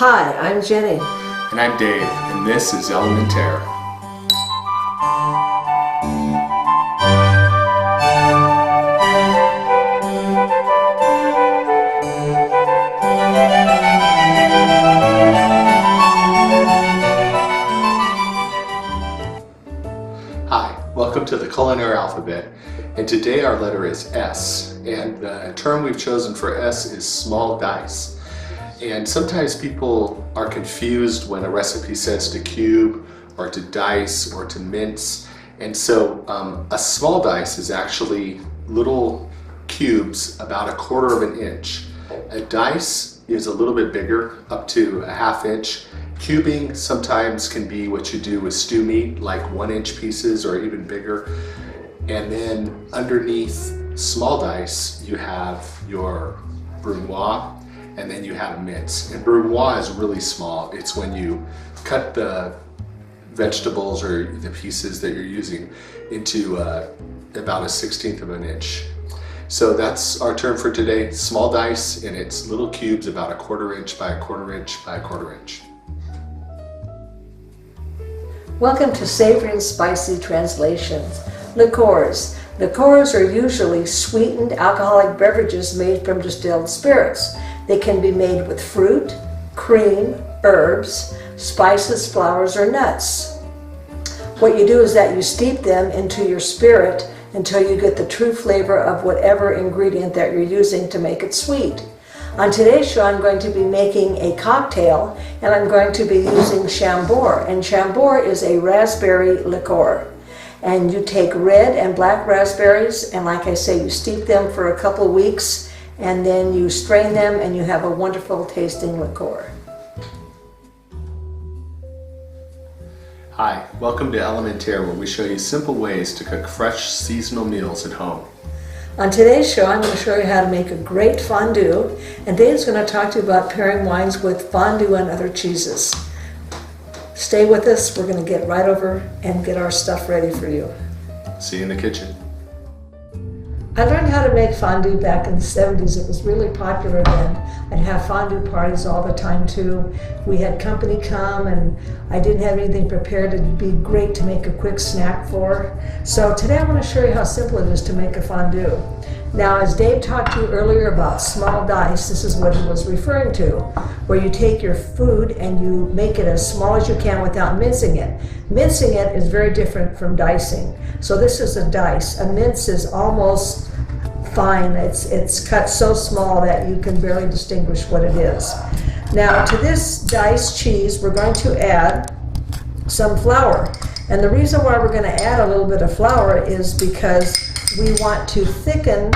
Hi, I'm Jenny. And I'm Dave, and this is Elémentaire. Hi, welcome to the culinary alphabet, and today our letter is S, and the term we've chosen for S is small dice. And sometimes people are confused when a recipe says to cube or to dice or to mince. And so a small dice is actually little cubes about 1/4 of an inch. A dice is a little bit bigger, up to 1/2 inch. Cubing sometimes can be what you do with stew meat, like 1-inch pieces or even bigger. And then underneath small dice, you have your brunoise, and then you have mince. And brunoise is really small. It's when you cut the vegetables or the pieces that you're using into about 1/16 of an inch. So that's our term for today, small dice, and it's little cubes about 1/4 inch by 1/4 inch by 1/4 inch. Welcome to Savory and Spicy Translations. Liqueurs. Liqueurs are usually sweetened alcoholic beverages made from distilled spirits. They can be made with fruit, cream, herbs, spices, flowers, or nuts. What you do is that you steep them into your spirit until you get the true flavor of whatever ingredient that you're using to make it sweet. On today's show, I'm going to be making a cocktail, and I'm going to be using Chambord. And Chambord is a raspberry liqueur. And you take red and black raspberries, and like I say, you steep them for a couple weeks, and then you strain them, and you have a wonderful tasting liqueur. Hi, welcome to Elémentaire, where we show you simple ways to cook fresh seasonal meals at home. On today's show, I'm going to show you how to make a great fondue, and Dave's going to talk to you about pairing wines with fondue and other cheeses. Stay with us. We're going to get right over and get our stuff ready for you. See you in the kitchen. I learned how to make fondue back in the 70s. It was really popular then. I'd have fondue parties all the time too. We had company come, and I didn't have anything prepared. It'd be great to make a quick snack for. So today I want to show you how simple it is to make a fondue. Now, as Dave talked to you earlier about small dice, this is what he was referring to, where you take your food and you make it as small as you can without mincing it. Mincing it is very different from dicing. So this is a dice. A mince is almost fine. It's cut so small that you can barely distinguish what it is. Now, to this diced cheese, we're going to add some flour. And the reason why we're going to add a little bit of flour is because we want to thicken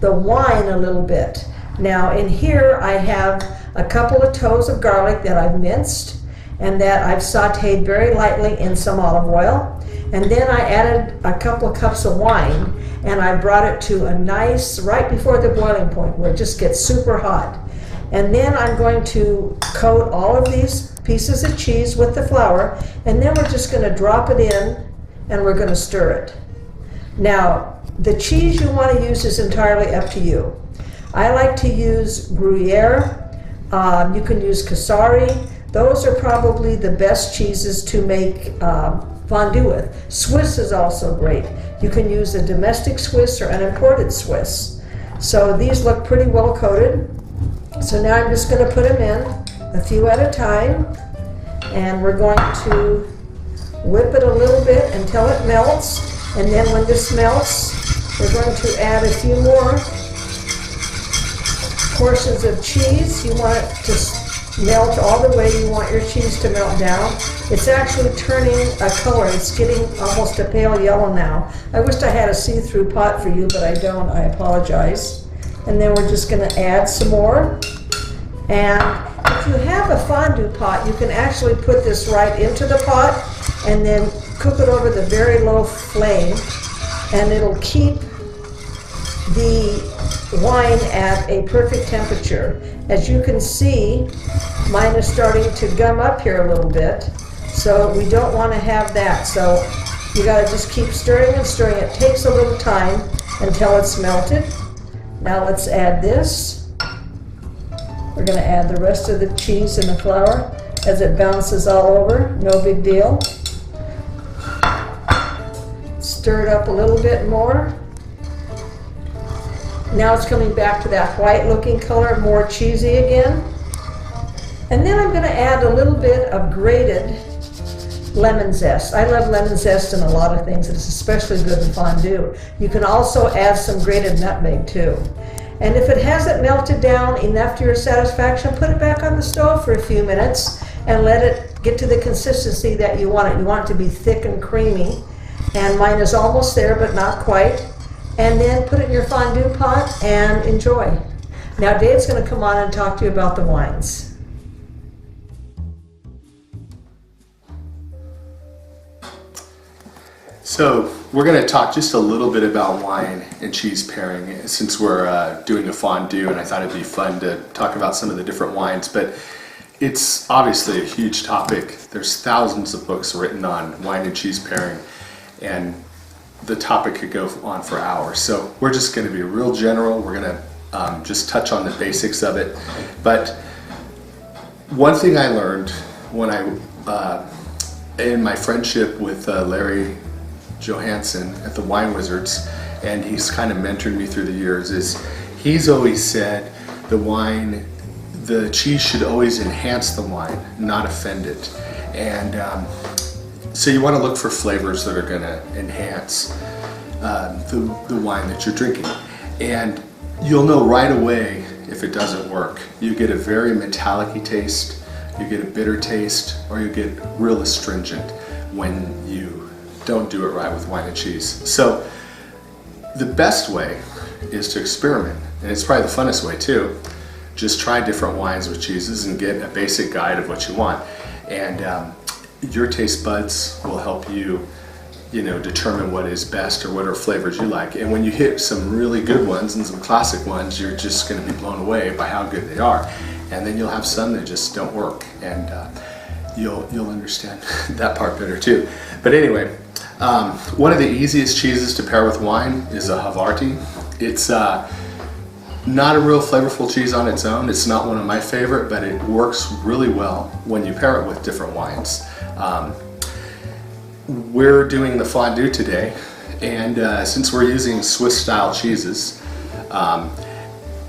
the wine a little bit. Now, in here I have a couple of toes of garlic that I've minced and that I've sauteed very lightly in some olive oil. And then I added a couple of cups of wine, and I brought it to a nice, right before the boiling point, where it just gets super hot. And then I'm going to coat all of these pieces of cheese with the flour, and then we're just going to drop it in, and we're going to stir it. Now, the cheese you want to use is entirely up to you. I like to use Gruyere. You can use Casari. Those are probably the best cheeses to make fondue with. Swiss is also great. You can use a domestic Swiss or an imported Swiss. So these look pretty well coated. So now I'm just going to put them in, a few at a time, and we're going to whip it a little bit until it melts. And then when this melts, we're going to add a few more portions of cheese. You want it to melt all the way. You want your cheese to melt down. It's actually turning a color. It's getting almost a pale yellow now. I wish I had a see-through pot for you, but I don't. I apologize. And then we're just going to add some more. And if you have a fondue pot, you can actually put this right into the pot and then cook it over the very low flame, and it'll keep the wine at a perfect temperature. As you can see, mine is starting to gum up here a little bit, so we don't want to have that. So you got to just keep stirring and stirring. It takes a little time until it's melted. Now let's add this. We're going to add the rest of the cheese and the flour as it bounces all over, no big deal. Stir it up a little bit more. Now it's coming back to that white looking color, more cheesy again. And then I'm going to add a little bit of grated lemon zest. I love lemon zest in a lot of things. It's especially good in fondue. You can also add some grated nutmeg too. And if it hasn't melted down enough to your satisfaction, put it back on the stove for a few minutes and let it get to the consistency that you want it. You want it to be thick and creamy. And mine is almost there, but not quite. And then put it in your fondue pot and enjoy. Now Dave's going to come on and talk to you about the wines. So we're going to talk just a little bit about wine and cheese pairing since we're doing a fondue, and I thought it'd be fun to talk about some of the different wines, but it's obviously a huge topic. There's thousands of books written on wine and cheese pairing, and the topic could go on for hours. So we're just going to be real general. We're going to just touch on the basics of it. But one thing I learned when in my friendship with Larry Johansson at the Wine Wizards, and he's kind of mentored me through the years, is he's always said the cheese should always enhance the wine, not offend it. And so you want to look for flavors that are going to enhance the wine that you're drinking. And you'll know right away if it doesn't work. You get a very metallic-y taste, you get a bitter taste, or you get real astringent when you don't do it right with wine and cheese. So the best way is to experiment, and it's probably the funnest way too. Just try different wines with cheeses and get a basic guide of what you want. And your taste buds will help you, determine what is best or what are flavors you like. And when you hit some really good ones and some classic ones, you're just going to be blown away by how good they are. And then you'll have some that just don't work, and you'll understand that part better too. But anyway, one of the easiest cheeses to pair with wine is a Havarti. It's not a real flavorful cheese on its own. It's not one of my favorite, but it works really well when you pair it with different wines. We're doing the fondue today, and since we're using Swiss style cheeses,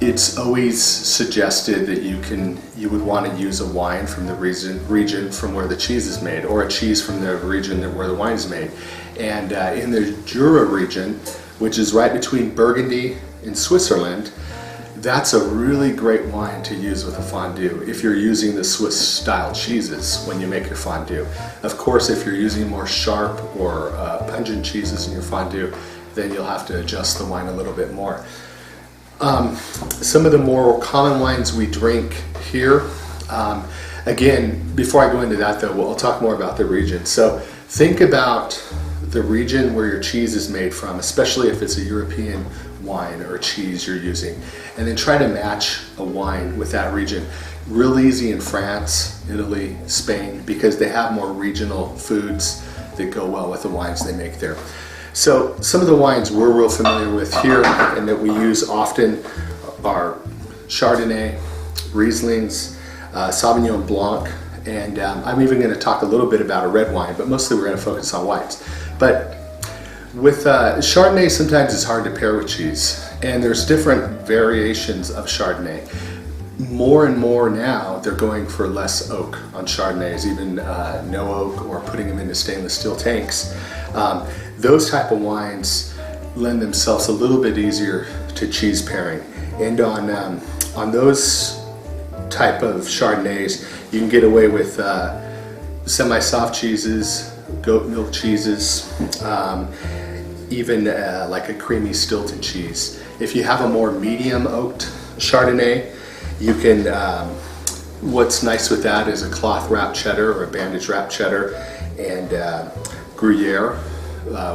it's always suggested that you would want to use a wine from the region from where the cheese is made, or a cheese from the region where the wine is made. And in the Jura region, which is right between Burgundy and Switzerland, that's a really great wine to use with a fondue if you're using the Swiss style cheeses when you make your fondue. Of course, if you're using more sharp or pungent cheeses in your fondue, then you'll have to adjust the wine a little bit more. Some of the more common wines we drink here, again, before I go into that though, we'll talk more about the region. So think about the region where your cheese is made from, especially if it's a European wine or cheese you're using, and then try to match a wine with that region. Real easy in France, Italy, Spain, because they have more regional foods that go well with the wines they make there. So some of the wines we're real familiar with here and that we use often are Chardonnay, Rieslings, Sauvignon Blanc, and I'm even going to talk a little bit about a red wine, but mostly we're going to focus on whites. But with Chardonnay, sometimes it's hard to pair with cheese, and there's different variations of Chardonnay. More and more now, they're going for less oak on Chardonnays, even no oak, or putting them into stainless steel tanks. Those type of wines lend themselves a little bit easier to cheese pairing. And on those type of Chardonnays, you can get away with semi-soft cheeses, goat milk cheeses, even like a creamy Stilton cheese. If you have a more medium oaked Chardonnay, you can, what's nice with that is a cloth wrapped cheddar or a bandage wrapped cheddar, and Gruyere,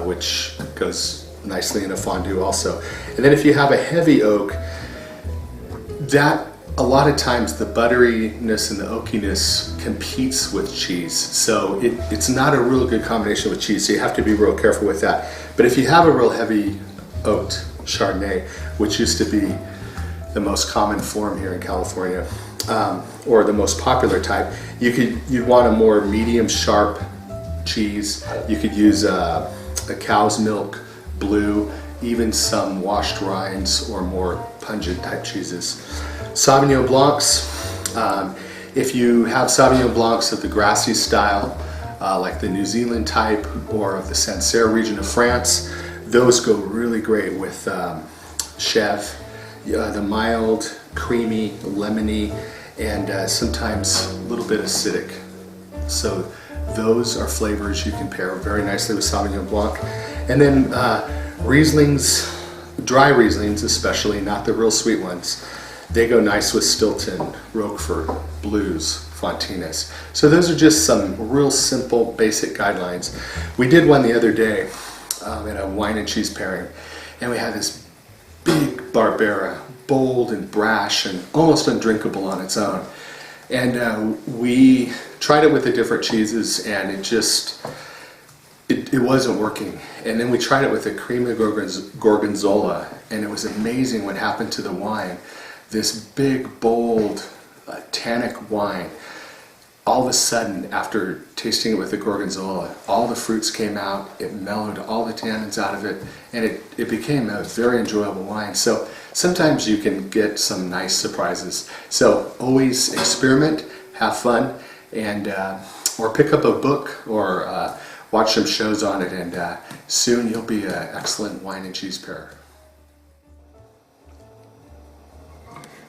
which goes nicely in a fondue also. And then if you have a heavy oak, that a lot of times the butteriness and the oakiness competes with cheese. So it's not a real good combination with cheese, so you have to be real careful with that. But if you have a real heavy oaked Chardonnay, which used to be the most common form here in California, or the most popular type. You'd want a more medium sharp cheese. You could use a cow's milk, blue, even some washed rinds or more pungent type cheeses. Sauvignon Blancs, if you have Sauvignon Blancs of the grassy style, like the New Zealand type or of the Sancerre region of France, those go really great with Chèvre, the mild, creamy, lemony, and sometimes a little bit acidic. So those are flavors you can pair very nicely with Sauvignon Blanc. And then Rieslings, dry Rieslings especially, not the real sweet ones, they go nice with Stilton, Roquefort, Blues, Fontinas. So those are just some real simple basic guidelines. We did one the other day in a wine and cheese pairing, and we had this big Barbera, bold and brash and almost undrinkable on its own. And we tried it with the different cheeses, and it wasn't working. And then we tried it with a cream of gorgonzola, and it was amazing what happened to the wine. This big, bold, tannic wine, all of a sudden, after tasting it with the gorgonzola, all the fruits came out, it mellowed all the tannins out of it, and it became a very enjoyable wine. So sometimes you can get some nice surprises. So always experiment, have fun, and or pick up a book or watch some shows on it, and soon you'll be an excellent wine and cheese pair.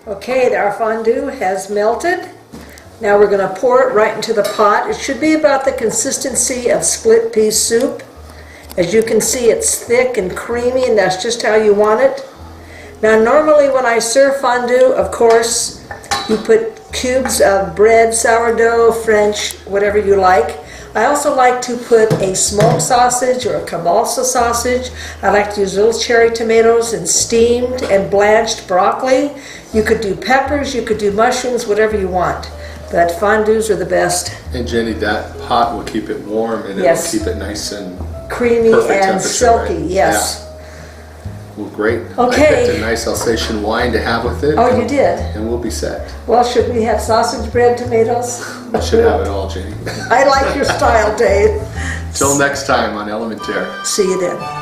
Okay, our fondue has melted. Now we're going to pour it right into the pot. It should be about the consistency of split pea soup. As you can see, it's thick and creamy, and that's just how you want it. Now normally when I serve fondue, of course, you put cubes of bread, sourdough, French, whatever you like. I also like to put a smoked sausage or a cabalsa sausage. I like to use little cherry tomatoes and steamed and blanched broccoli. You could do peppers, you could do mushrooms, whatever you want. But fondues are the best. And Jenny, that pot will keep it warm, and Yes. it'll keep it nice and Creamy perfect and temperature, silky, right? yes. Yeah. Well, great. Okay. I picked a nice Alsatian wine to have with it. Oh, you did? And we'll be set. Well, should we have sausage, bread, tomatoes? We should have it all, Jenny. I like your style, Dave. Till next time on Elémentaire. See you then.